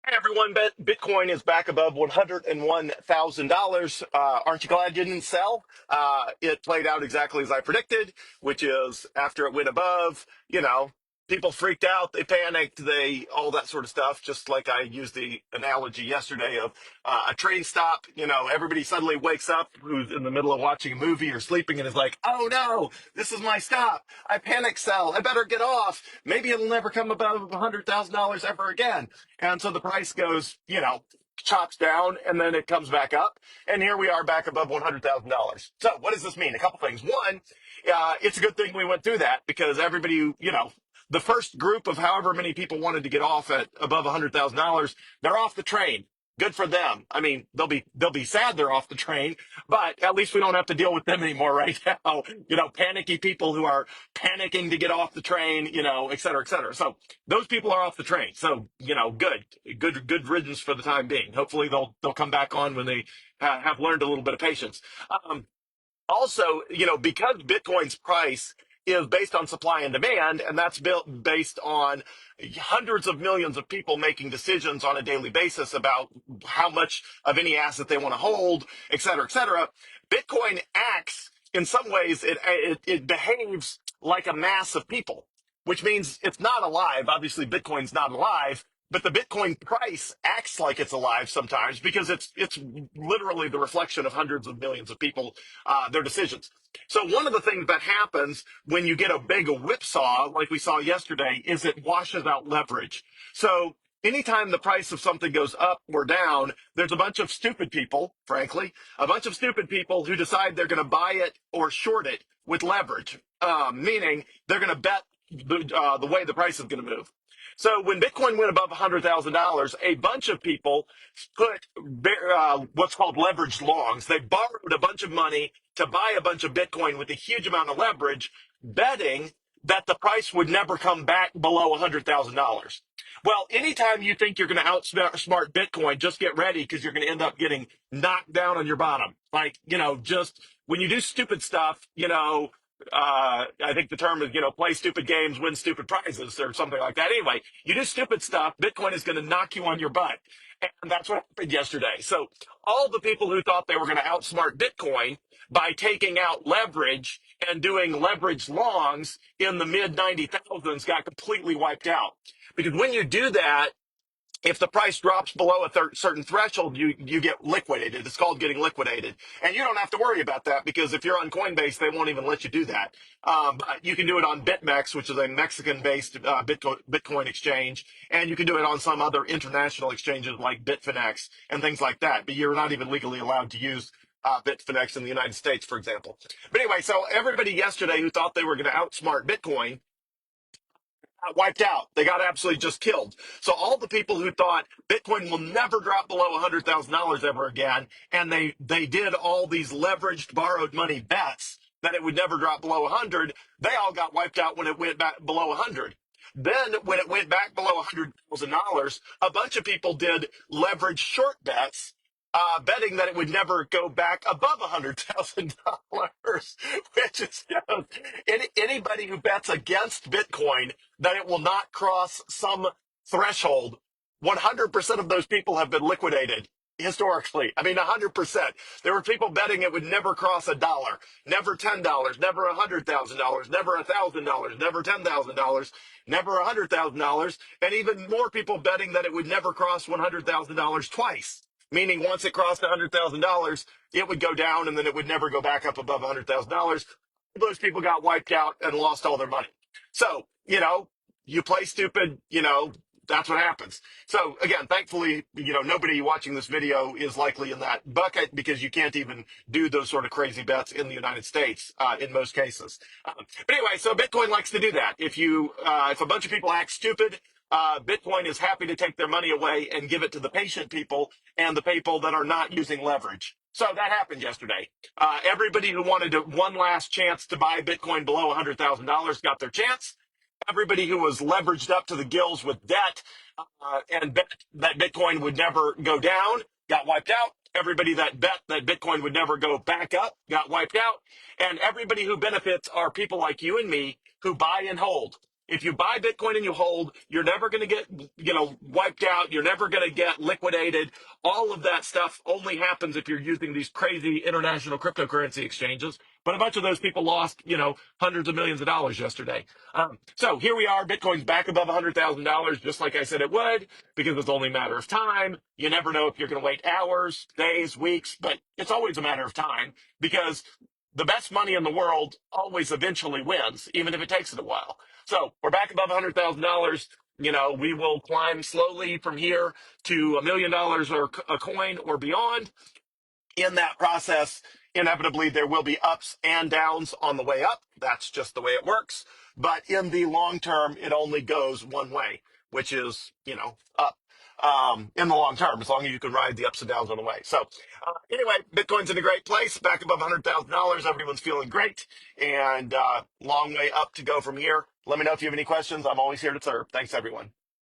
Hey everyone, Bitcoin is back above $101,000. Aren't you glad you didn't sell? It played out exactly as I predicted, which is after it went above, people freaked out, they panicked, all that sort of stuff. Just like I used the analogy yesterday of a train stop. Everybody suddenly wakes up who's in the middle of watching a movie or sleeping and is like, oh no, this is my stop. I panic sell. I better get off. Maybe it'll never come above $100,000 ever again. And so the price goes, chops down and then it comes back up. And here we are back above $100,000. So what does this mean? A couple things. One, it's a good thing we went through that because everybody, the first group of however many people wanted to get off at above $100,000, they're off the train. Good for them. I mean, they'll be sad they're off the train, but at least we don't have to deal with them anymore right now. Panicky people who are panicking to get off the train, et cetera, et cetera. So those people are off the train. So, good riddance for the time being. Hopefully they'll come back on when they have learned a little bit of patience. Also, because Bitcoin's price is based on supply and demand, and that's built based on hundreds of millions of people making decisions on a daily basis about how much of any asset they want to hold, et cetera, et cetera. Bitcoin acts in some ways, it behaves like a mass of people, which means it's not alive. Obviously, Bitcoin's not alive, but the Bitcoin price acts like it's alive sometimes because it's literally the reflection of hundreds of millions of people, their decisions. So one of the things that happens when you get a big whipsaw, like we saw yesterday, is it washes out leverage. So anytime the price of something goes up or down, there's a bunch of stupid people, frankly, a bunch of stupid people who decide they're going to buy it or short it with leverage, meaning they're going to bet the way the price is going to move. So when Bitcoin went above $100,000, a bunch of people put what's called leveraged longs. They borrowed a bunch of money to buy a bunch of Bitcoin with a huge amount of leverage, betting that the price would never come back below $100,000. Well, anytime you think you're going to outsmart Bitcoin, just get ready because you're going to end up getting knocked down on your bottom. Like, just when you do stupid stuff, I think the term is, play stupid games, win stupid prizes, or something like that. Anyway, you do stupid stuff, Bitcoin is going to knock you on your butt. And that's what happened yesterday. So all the people who thought they were going to outsmart Bitcoin by taking out leverage and doing leverage longs in the mid 90,000s got completely wiped out. Because when you do that, if the price drops below a certain threshold, you get liquidated. It's called getting liquidated. And you don't have to worry about that because if you're on Coinbase, they won't even let you do that. But you can do it on BitMEX, which is a Mexican-based Bitcoin exchange. And you can do it on some other international exchanges like Bitfinex and things like that. But you're not even legally allowed to use Bitfinex in the United States, for example. But anyway, so everybody yesterday who thought they were going to outsmart Bitcoin wiped out. They got absolutely just killed. So all the people who thought Bitcoin will never drop below $100,000 ever again, and they did all these leveraged borrowed money bets that it would never drop below 100, they all got wiped out when it went back below 100. Then when it went back below $100,000, a bunch of people did leverage short bets, betting that it would never go back above $100,000, which is anybody who bets against Bitcoin that it will not cross some threshold. 100% of those people have been liquidated historically. I mean, 100%. There were people betting it would never cross $1, never $10, never $100,000, never $1,000, never $10,000, never $100,000, and even more people betting that it would never cross $100,000 twice. Meaning once it crossed $100,000, it would go down and then it would never go back up above $100,000. Those people got wiped out and lost all their money. So, you play stupid, that's what happens. So again, thankfully, nobody watching this video is likely in that bucket because you can't even do those sort of crazy bets in the United States in most cases. But anyway, so Bitcoin likes to do that. If a bunch of people act stupid, Bitcoin is happy to take their money away and give it to the patient people and the people that are not using leverage. So that happened yesterday. Everybody who wanted one last chance to buy Bitcoin below $100,000 got their chance. Everybody who was leveraged up to the gills with debt and bet that Bitcoin would never go down got wiped out. Everybody that bet that Bitcoin would never go back up got wiped out. And everybody who benefits are people like you and me who buy and hold. If you buy Bitcoin and you hold, you're never going to get, wiped out. You're never going to get liquidated. All of that stuff only happens if you're using these crazy international cryptocurrency exchanges. But a bunch of those people lost, hundreds of millions of dollars yesterday. So here we are. Bitcoin's back above $100,000, just like I said it would, because it's only a matter of time. You never know if you're going to wait hours, days, weeks, but it's always a matter of time because the best money in the world always eventually wins, even if it takes it a while. So we're back above $100,000. We will climb slowly from here to $1 million or a coin or beyond. In that process, inevitably, there will be ups and downs on the way up. That's just the way it works. But in the long term, it only goes one way, which is, up. In the long term, as long as you can ride the ups and downs on the way. So, anyway, Bitcoin's in a great place, back above $100,000. Everyone's feeling great, and long way up to go from here. Let me know if you have any questions. I'm always here to serve. Thanks, everyone.